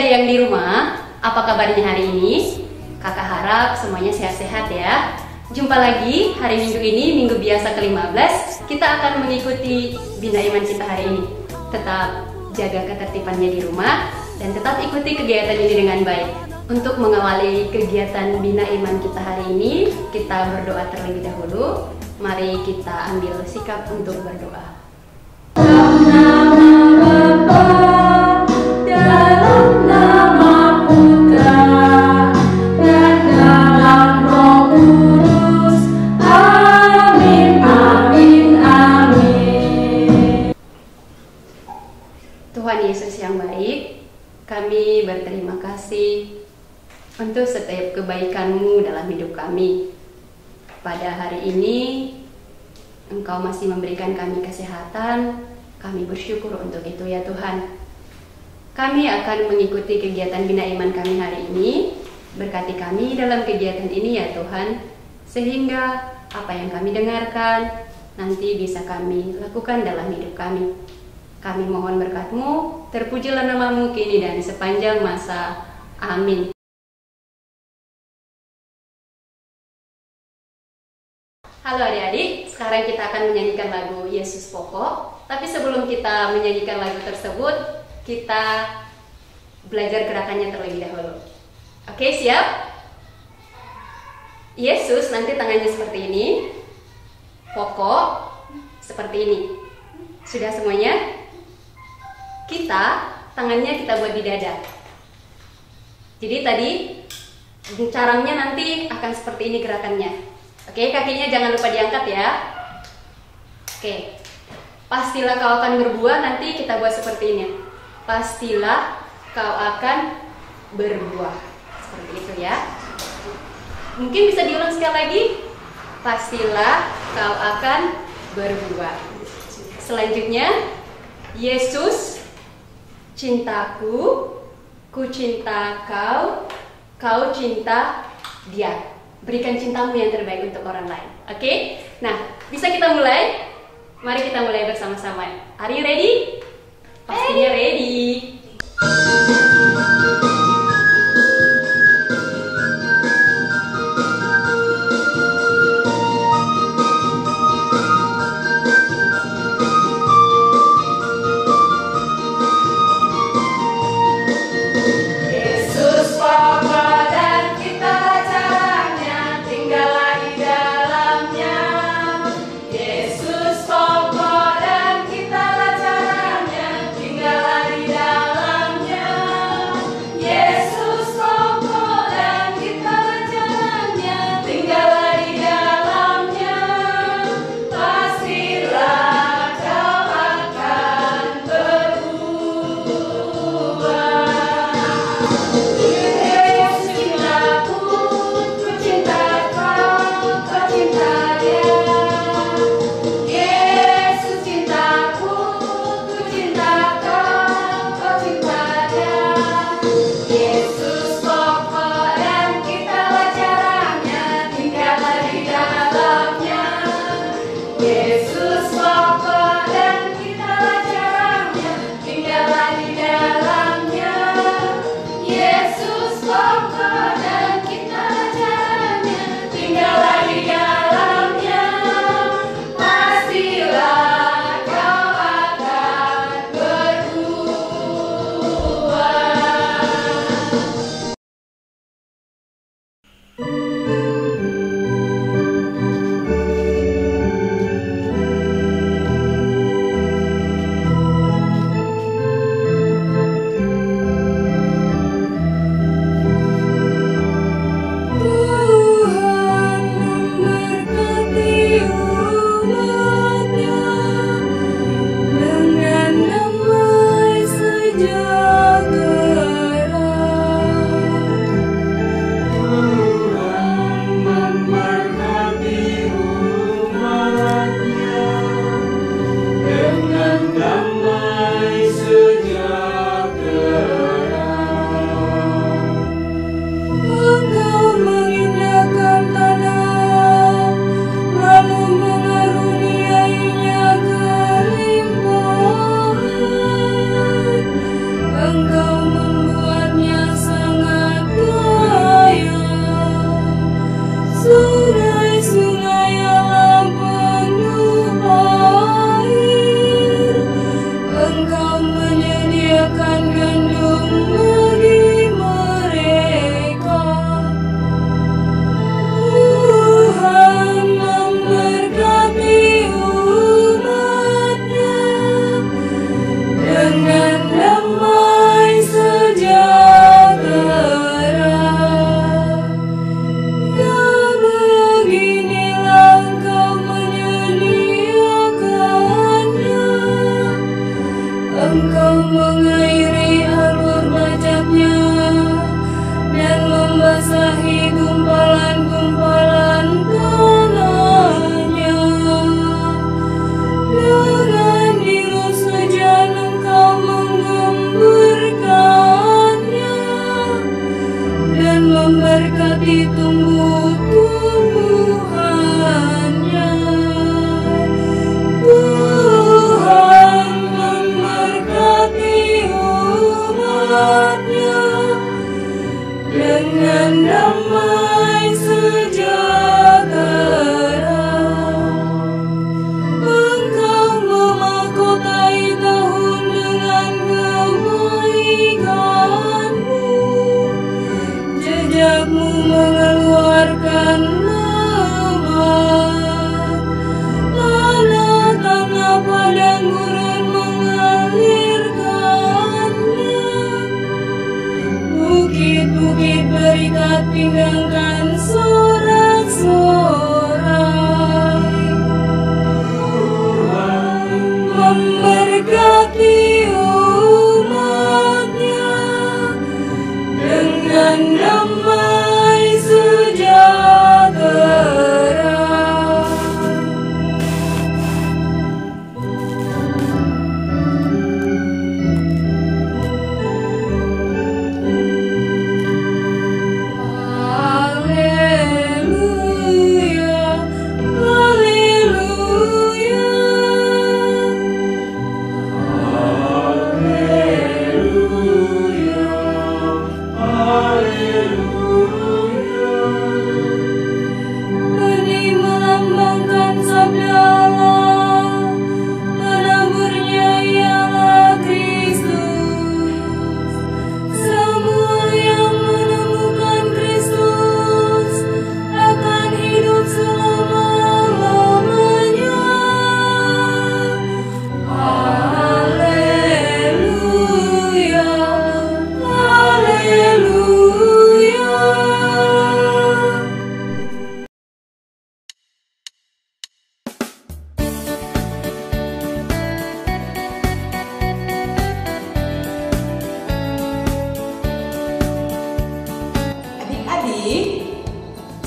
adik-adik yang di rumah, apa kabarnya hari ini? Kakak harap semuanya sehat-sehat ya. Jumpa lagi hari Minggu ini, Minggu biasa ke-15. Kita akan mengikuti Bina Iman kita hari ini. Tetap jaga ketertibannya di rumah dan tetap ikuti kegiatan ini dengan baik. Untuk mengawali kegiatan Bina Iman kita hari ini, kita berdoa terlebih dahulu. Mari kita ambil sikap untuk berdoa. Tuhan Yesus yang baik, kami berterima kasih untuk setiap kebaikan-Mu dalam hidup kami. Pada hari ini, Engkau masih memberikan kami kesehatan, kami bersyukur untuk itu ya Tuhan. Kami akan mengikuti kegiatan Bina Iman kami hari ini. Berkati kami dalam kegiatan ini ya Tuhan, sehingga apa yang kami dengarkan nanti bisa kami lakukan dalam hidup kami. Kami mohon berkat-Mu, terpujilah nama-Mu kini dan sepanjang masa. Amin. Halo adik-adik, sekarang kita akan menyanyikan lagu Yesus Pokok. Tapi sebelum kita menyanyikan lagu tersebut, kita belajar gerakannya terlebih dahulu. Oke, siap? Yesus nanti tangannya seperti ini, Pokok seperti ini. Sudah semuanya? Tangannya kita buat di dada. Jadi tadi caranya nanti akan seperti ini gerakannya. Oke, kakinya jangan lupa diangkat ya. Oke. Pastilah kau akan berbuah, nanti kita buat seperti ini. Pastilah kau akan berbuah. Seperti itu ya. Mungkin bisa diulang sekali lagi. Pastilah kau akan berbuah. Selanjutnya, Yesus cintaku, ku cinta kau, kau cinta dia. Berikan cintamu yang terbaik untuk orang lain. Oke? Nah, bisa kita mulai? Mari kita mulai bersama-sama. Are you ready? Pastinya ready. Tinggallah di dalamnya. memberkati umatnya dengan damai sejahtera.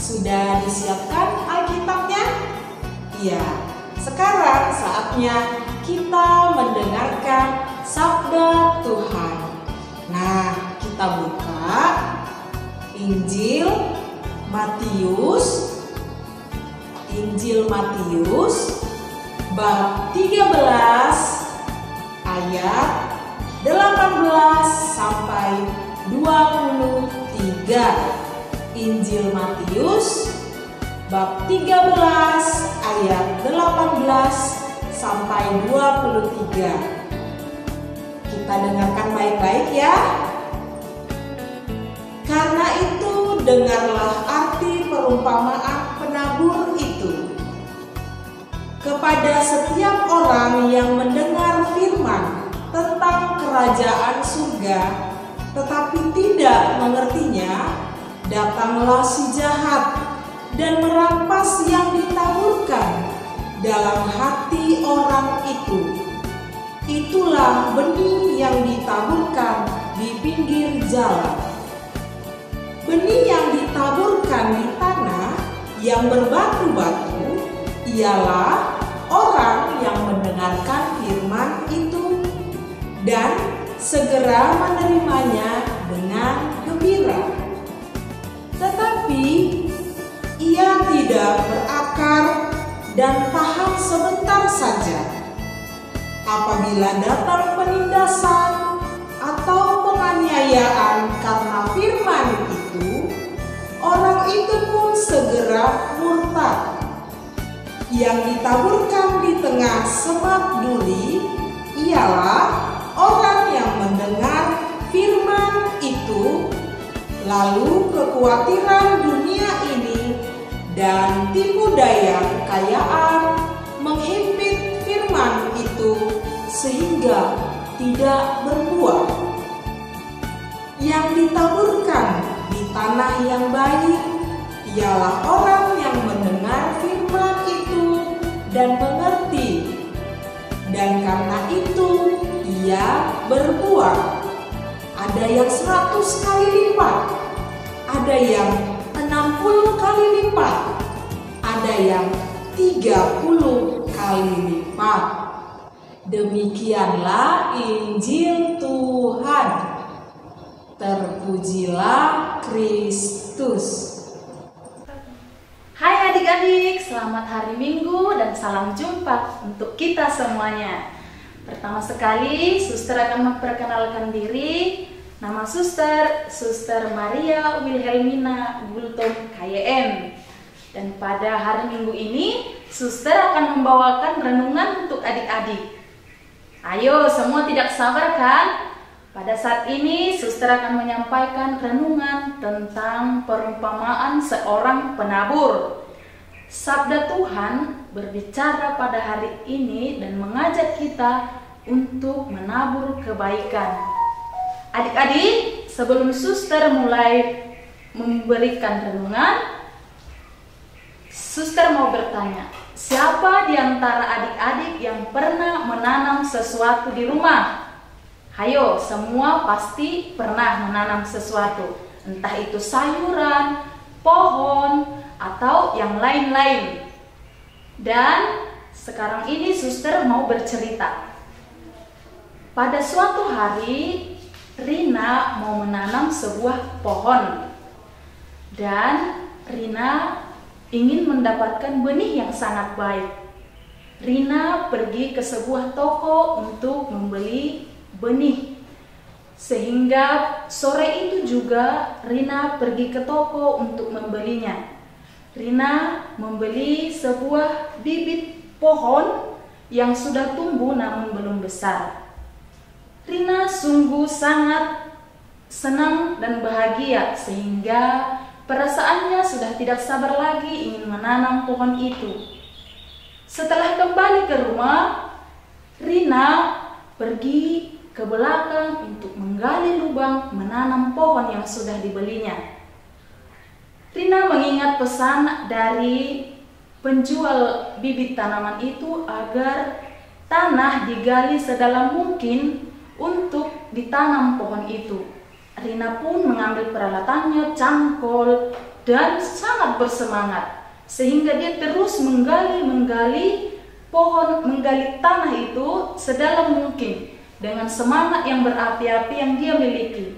Sudah disiapkan Alkitabnya? Iya, sekarang saatnya kita mendengarkan sabda Tuhan. Nah, kita buka Injil Matius bab 13 ayat 18 sampai 23. Injil Matius bab 13 ayat 18 sampai 23. Kita dengarkan baik-baik ya. Karena itu dengarlah arti perumpamaan penabur itu. Kepada setiap orang yang mendengar firman tentang kerajaan surga tetapi tidak mengertinya, datanglah si jahat dan merampas yang ditaburkan dalam hati orang itu. Itulah benih yang ditaburkan di pinggir jalan. Benih yang ditaburkan di tanah yang berbatu-batu ialah orang yang mendengarkan firman itu dan segera menerimanya dengan gembira. Tetapi ia tidak berakar dan tahan sebentar saja. Apabila datang penindasan atau penganiayaan karena firman itu, orang itu pun segera murtad. Yang ditaburkan di tengah semak duri ialah orang yang mendengar firman itu, lalu kekhawatiran dunia ini dan tipu daya kekayaan menghimpit firman itu sehingga tidak berbuah. Yang ditaburkan di tanah yang baik ialah orang yang mendengar firman itu dan mengerti, dan karena itu ia berbuah. Ada yang 100 kali lipat, ada yang 60 kali lipat, ada yang 30 kali lipat. Demikianlah Injil Tuhan. Terpujilah Kristus. Hai adik-adik, selamat hari Minggu dan salam jumpa untuk kita semuanya. Pertama sekali, Suster akan memperkenalkan diri. Nama Suster Maria Wilhelmina Gultom KYM. Dan pada hari Minggu ini, Suster akan membawakan renungan untuk adik-adik. Ayo, semua tidak sabar kan? Pada saat ini, Suster akan menyampaikan renungan tentang perumpamaan seorang penabur. Sabda Tuhan berbicara pada hari ini dan mengajak kita untuk menabur kebaikan. Adik-adik, sebelum Suster mulai memberikan renungan, Suster mau bertanya, siapa di antara adik-adik yang pernah menabur menanam sesuatu di rumah. Hayo, semua pasti pernah menanam sesuatu, entah itu sayuran, pohon, atau yang lain-lain. Dan sekarang ini suster mau bercerita. Pada suatu hari, Rina mau menanam sebuah pohon. Dan Rina ingin mendapatkan benih yang sangat baik. Rina pergi ke sebuah toko untuk membeli benih. Sehingga sore itu juga Rina pergi ke toko untuk membelinya. Rina membeli sebuah bibit pohon yang sudah tumbuh namun belum besar. Rina sungguh sangat senang dan bahagia sehingga perasaannya sudah tidak sabar lagi ingin menanam pohon itu. Setelah kembali ke rumah, Rina pergi ke belakang untuk menggali lubang menanam pohon yang sudah dibelinya. Rina mengingat pesan dari penjual bibit tanaman itu agar tanah digali sedalam mungkin untuk ditanam pohon itu. Rina pun mengambil peralatannya, cangkol, dan sangat bersemangat. Sehingga dia terus menggali tanah itu sedalam mungkin dengan semangat yang berapi-api yang dia miliki.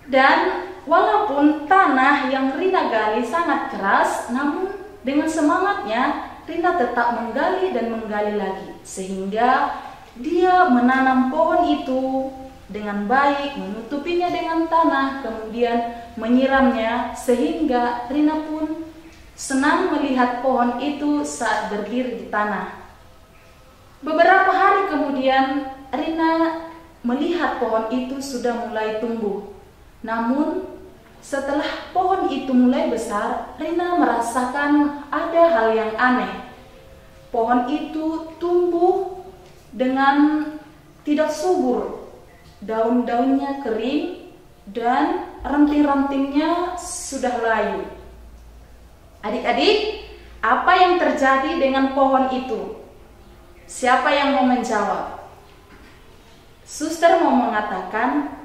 Dan walaupun tanah yang Rina gali sangat keras, namun dengan semangatnya Rina tetap menggali dan menggali lagi. Sehingga dia menanam pohon itu dengan baik, menutupinya dengan tanah, kemudian menyiramnya, sehingga Rina pun senang melihat pohon itu saat berdiri di tanah. Beberapa hari kemudian Rina melihat pohon itu sudah mulai tumbuh. Namun setelah pohon itu mulai besar, Rina merasakan ada hal yang aneh. Pohon itu tumbuh dengan tidak subur, daun-daunnya kering dan ranting-rantingnya sudah layu. Adik-adik, apa yang terjadi dengan pohon itu? Siapa yang mau menjawab? Suster mau mengatakan,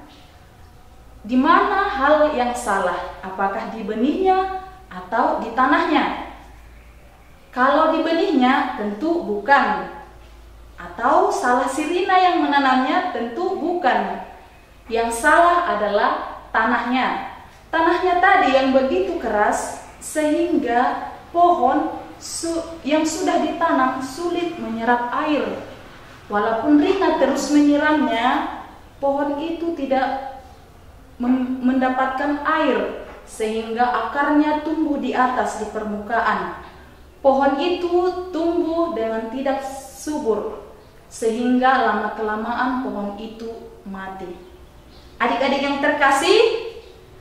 di mana hal yang salah? Apakah di benihnya atau di tanahnya? Kalau di benihnya tentu bukan. Atau salah si Rina yang menanamnya? Tentu bukan. Yang salah adalah tanahnya. Tanahnya tadi yang begitu keras sehingga pohon yang sudah ditanam sulit menyerap air. Walaupun Rina terus menyiramnya, pohon itu tidak mendapatkan air sehingga akarnya tumbuh di atas di permukaan. Pohon itu tumbuh dengan tidak subur sehingga lama-kelamaan pohon itu mati. Adik-adik yang terkasih,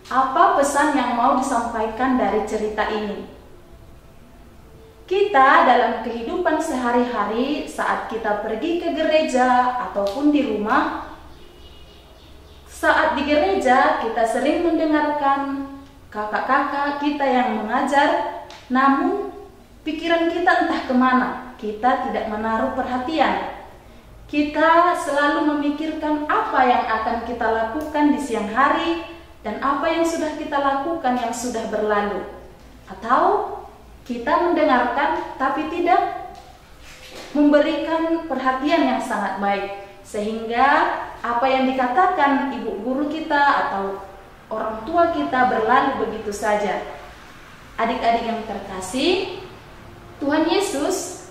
apa pesan yang mau disampaikan dari cerita ini? Kita dalam kehidupan sehari-hari saat kita pergi ke gereja ataupun di rumah, saat di gereja kita sering mendengarkan kakak-kakak kita yang mengajar, namun pikiran kita entah kemana, kita tidak menaruh perhatian. Kita selalu memikirkan apa yang akan kita lakukan di siang hari dan apa yang sudah kita lakukan yang sudah berlalu. Atau kita mendengarkan tapi tidak memberikan perhatian yang sangat baik, sehingga apa yang dikatakan ibu guru kita atau orang tua kita berlalu begitu saja. Adik-adik yang terkasih, Tuhan Yesus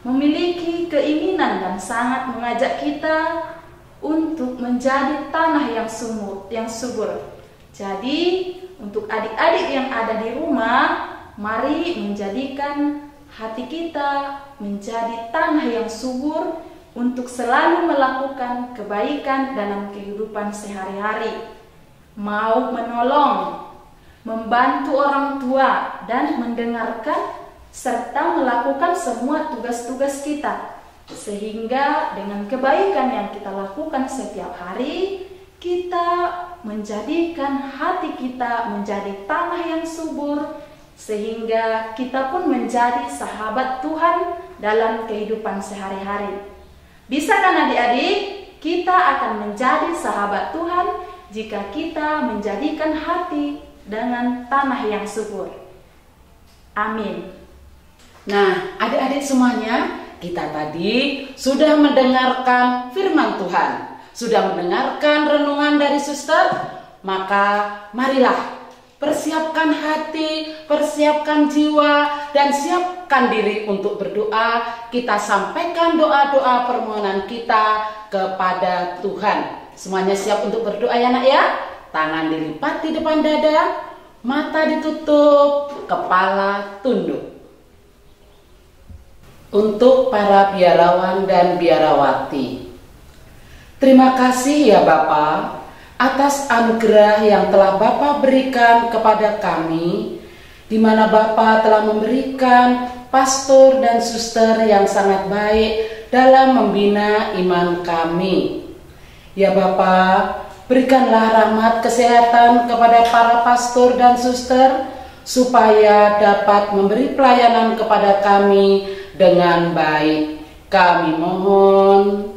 memiliki keinginan dan sangat mengajak kita untuk menjadi tanah yang subur. Jadi, untuk adik-adik yang ada di rumah, mari menjadikan hati kita menjadi tanah yang subur untuk selalu melakukan kebaikan dalam kehidupan sehari-hari. Mau menolong, membantu orang tua, dan mendengarkan serta melakukan semua tugas-tugas kita. Sehingga dengan kebaikan yang kita lakukan setiap hari, kita menjadikan hati kita menjadi tanah yang subur, sehingga kita pun menjadi sahabat Tuhan dalam kehidupan sehari-hari. Bisa kan adik-adik? Kita akan menjadi sahabat Tuhan jika kita menjadikan hati dengan tanah yang subur. Amin. Nah, adik-adik semuanya, kita tadi sudah mendengarkan firman Tuhan, sudah mendengarkan renungan dari suster, maka marilah persiapkan hati, persiapkan jiwa, dan siapkan diri untuk berdoa. Kita sampaikan doa-doa permohonan kita kepada Tuhan. Semuanya siap untuk berdoa ya nak ya? Tangan dilipat di depan dada, mata ditutup, kepala tunduk. Untuk para biarawan dan biarawati, terima kasih ya Bapak atas anugerah yang telah Bapak berikan kepada kami, di mana Bapak telah memberikan pastor dan suster yang sangat baik dalam membina iman kami. Ya Bapak, berikanlah rahmat kesehatan kepada para pastor dan suster, supaya dapat memberi pelayanan kepada kami dengan baik. Kami mohon,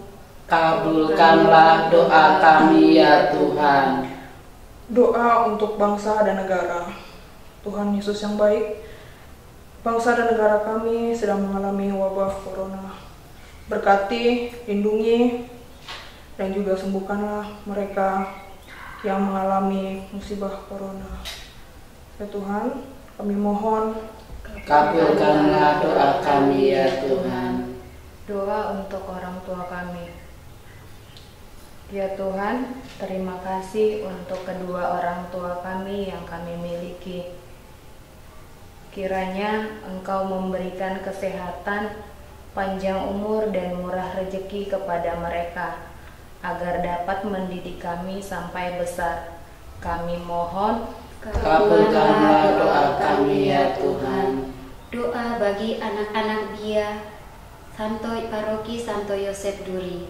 kabulkanlah doa kami ya Tuhan. Doa untuk bangsa dan negara. Tuhan Yesus yang baik, bangsa dan negara kami sedang mengalami wabah corona. Berkati, lindungi, dan juga sembuhkanlah mereka yang mengalami musibah corona. Ya Tuhan, kami mohon, kabulkanlah doa kami ya Tuhan. Doa untuk orang tua kami. Ya Tuhan, terima kasih untuk kedua orang tua kami yang kami miliki. Kiranya Engkau memberikan kesehatan, panjang umur, dan murah rezeki kepada mereka, agar dapat mendidik kami sampai besar. Kami mohon, kabulkanlah doa kami ya Tuhan. Doa bagi anak-anak Bia Santo Paroki Santo Yosef Duri.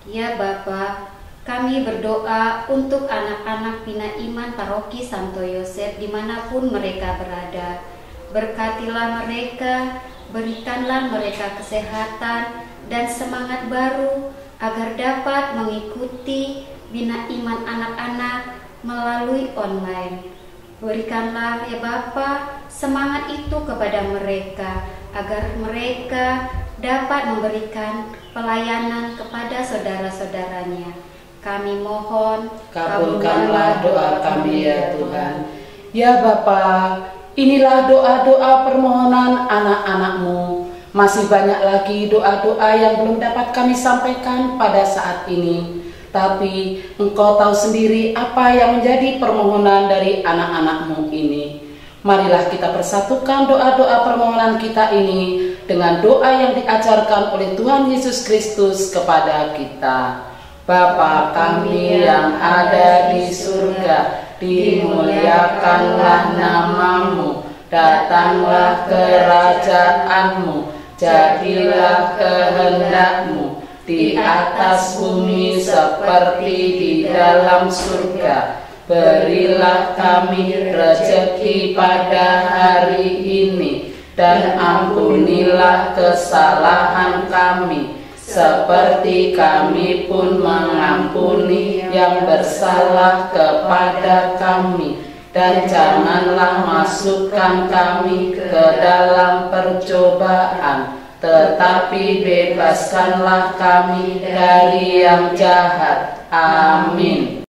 Ya Bapa, kami berdoa untuk anak-anak Bina Iman Paroki Santo Yosef dimanapun mereka berada. Berkatilah mereka, berikanlah mereka kesehatan dan semangat baru agar dapat mengikuti Bina Iman anak-anak melalui online. Berikanlah ya Bapa semangat itu kepada mereka agar mereka dapat memberikan pelayanan kepada saudara-saudaranya. Kami mohon, kabulkanlah doa kami ya Tuhan. Ya Bapa, inilah doa-doa permohonan anak-anak-Mu. Masih banyak lagi doa-doa yang belum dapat kami sampaikan pada saat ini. Tapi Engkau tahu sendiri apa yang menjadi permohonan dari anak-anak-Mu ini. Marilah kita persatukan doa-doa permohonan kita ini dengan doa yang diajarkan oleh Tuhan Yesus Kristus kepada kita. Bapa kami yang ada di surga, dimuliakanlah nama-Mu, datanglah kerajaan-Mu, jadilah kehendak-Mu di atas bumi seperti di dalam surga. Berilah kami rezeki pada hari ini, dan ampunilah kesalahan kami, seperti kami pun mengampuni yang bersalah kepada kami. Dan janganlah masukkan kami ke dalam percobaan, tetapi bebaskanlah kami dari yang jahat. Amin.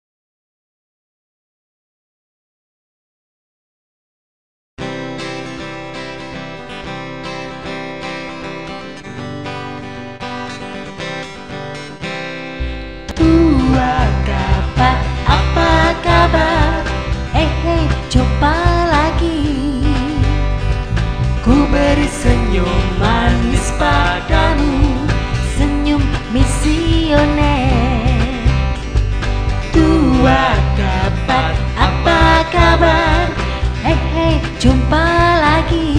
Jumpa lagi, ku beri senyum manis padamu, senyum misioner. Tua kabar, apa kabar? Jumpa lagi.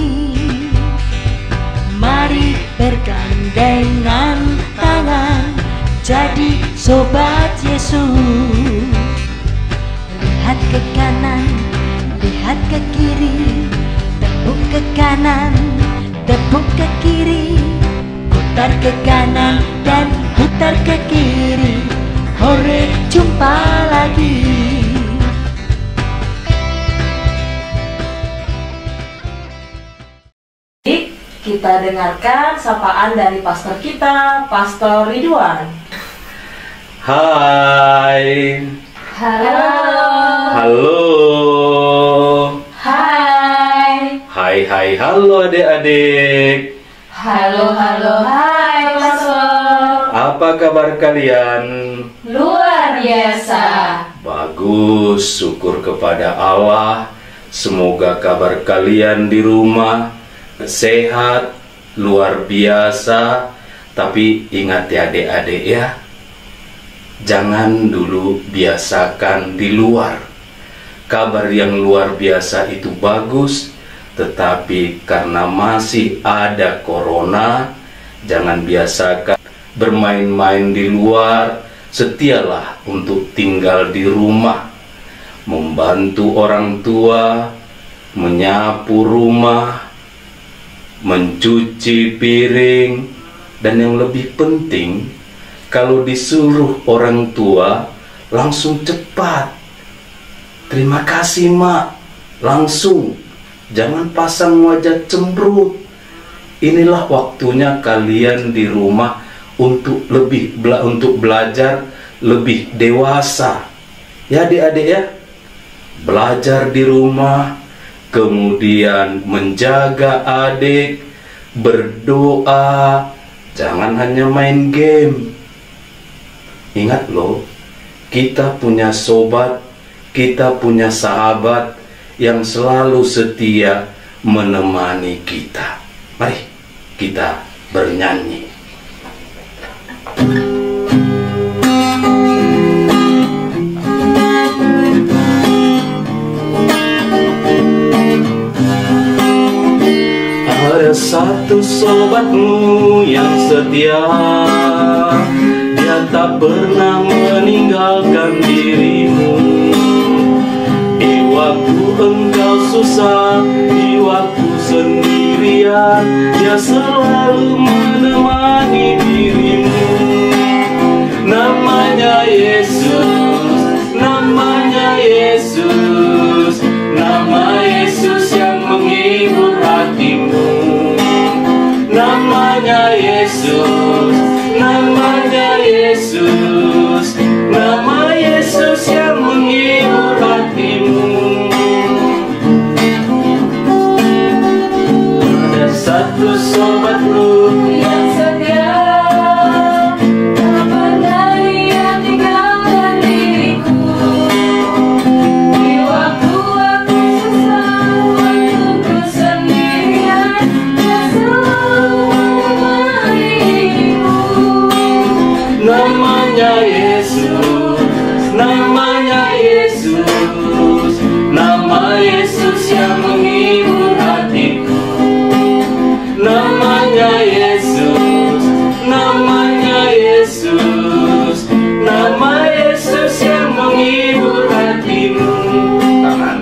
Mari bergandengan tangan, jadi sobat Yesus. Lihat ke kanan, lihat ke kiri, tepuk ke kanan, tepuk ke kiri, putar ke kanan dan putar ke kiri. Hore, jumpa lagi. Kita dengarkan sapaan dari pastor kita, Pastor Ridwan. Hai. Halo. Halo. Hai. Hai, halo adik-adik. Halo, hai Pastor. Apa kabar kalian? Luar biasa. Bagus, syukur kepada Allah. Semoga kabar kalian di rumah sehat, luar biasa. Tapi ingat ya adik-adik ya, jangan dulu biasakan di luar. Kabar yang luar biasa itu bagus, tetapi karena masih ada corona, jangan biasakan bermain-main di luar. Setialah untuk tinggal di rumah, membantu orang tua, menyapu rumah, mencuci piring, dan yang lebih penting, kalau disuruh orang tua langsung cepat. Terima kasih mak, langsung, jangan pasang wajah cemberut. Inilah waktunya kalian di rumah untuk untuk belajar lebih dewasa. Ya adik-adik ya, belajar di rumah, kemudian menjaga adik, berdoa, jangan hanya main game. Ingat loh, kita punya sobat, kita punya sahabat yang selalu setia menemani kita. Mari kita bernyanyi. Ada satu sobatmu yang setia, dia tak pernah meninggalkan dirimu. Di waktu engkau susah, di waktu sendirian, dia selalu menemani dirimu. Namanya Yesus, namanya Yesus, nama Yesus yang menghibur hatimu. Namanya Yesus, namanya Yesus, nama Yesus yang menghibur hatimu. Ada satu sobatmu Yang setia, tak pernah ia tinggalkan diriku. Di waktu aku susah, waktu ku sendirian, dia selalu menemani diriku. namanya Yesus, namanya Yesus, nama Yesus yang menghibur hatiku. Namanya Yesus, namanya Yesus, nama Yesus yang menghibur hatimu. Tangan.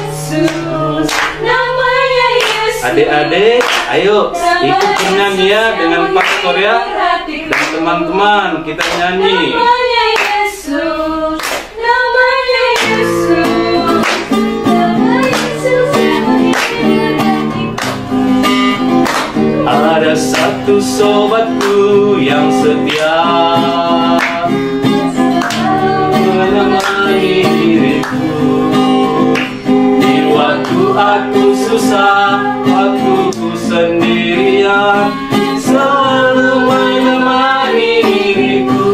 Yesus, namanya Yesus. Adik-adik, ayo ikut bernyanyi ya dengan pastor ya. Dan teman-teman kita nyanyi. Namanya Yesus, namanya Yesus, nama Yesus yang menghibur hatiku. Ada satu sobatku yang setia menemani diriku. Di waktu aku susah, waktu ku sendirian, selalu menemani diriku.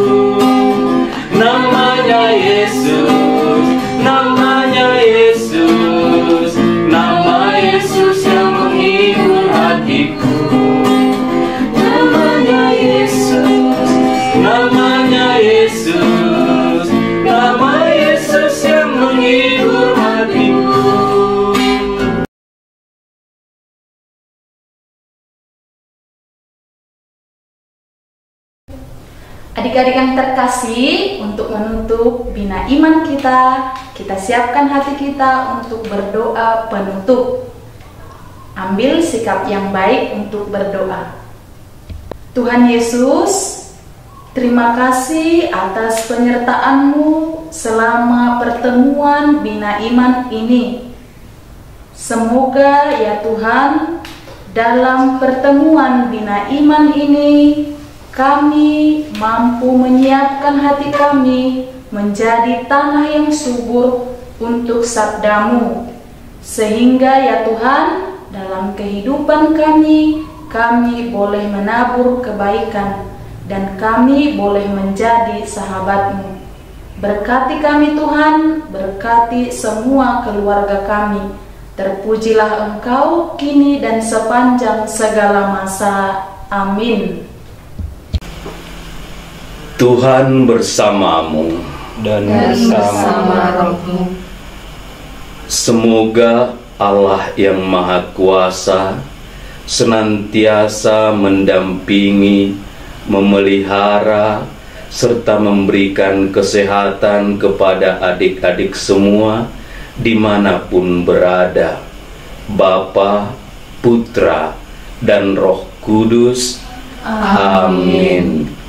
Namanya Yesus, namanya Yesus, nama Yesus yang menghibur hatiku. Namanya Yesus, namanya Yesus, nama Yesus yang menghibur hatiku. Adik-adik yang terkasih, untuk menutup bina iman kita siapkan hati kita untuk berdoa penutup. Ambil sikap yang baik untuk berdoa. Tuhan Yesus, terima kasih atas penyertaan-Mu selama pertemuan bina iman ini. Semoga ya Tuhan, dalam pertemuan bina iman ini kami mampu menyiapkan hati kami menjadi tanah yang subur untuk sabda-Mu. Sehingga ya Tuhan, dalam kehidupan kami boleh menabur kebaikan dan kami boleh menjadi sahabat-Mu. Berkati kami Tuhan, berkati semua keluarga kami. Terpujilah Engkau kini dan sepanjang segala masa. Amin. Tuhan bersamamu dan bersama rohmu. Semoga Allah yang Maha Kuasa senantiasa mendampingi, memelihara, serta memberikan kesehatan kepada adik-adik semua dimanapun berada. Bapa, Putra, dan Roh Kudus. Amin.